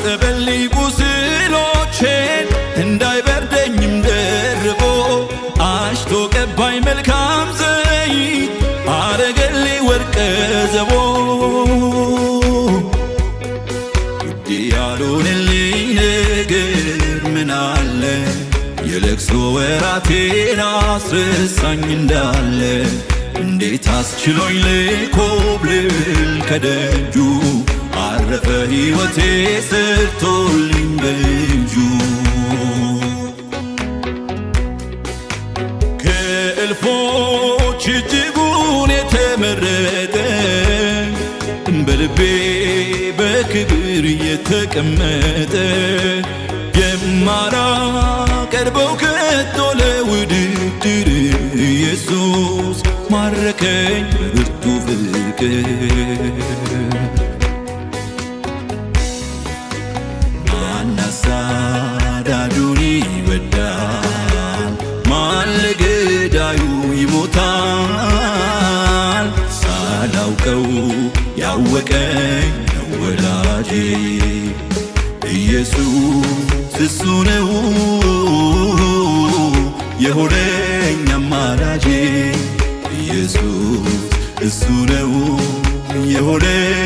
አጠበልኝ ቁስሎቼን እንዳይበርደኝም ደርቦ አሽቶ ቀባኝ መልካም ዘይት አረገልኝ ወርቀ ዘቦ ውድ ያልሆነልኝ ነገር ምን አለ የለቅሶ ወራቴን አስረሳኝ እንዳለ እንዴት አስችሎኝ ልኮብልል ከደጁ አረፈ ሕይወቴ ሰርቶልኝ በእጁ ከእልፎች እጅጉን የተመረጠ በልቤ በክብር የተቀመጠ የማላቀርበው ከቶ ለውድድር ኢየሱስ ማረከኝ በብርቱ ፍቅር ማን አሳዳጁን ይወዳል ማን ለገዳዩ ይሞታል ሳላውቀው ያወቀኝ ነው ወዳጄ ኢየሱስ እሱ ነው የሆነኝ አማላጄ ኢየሱስ እሱ ነው የሆነኝ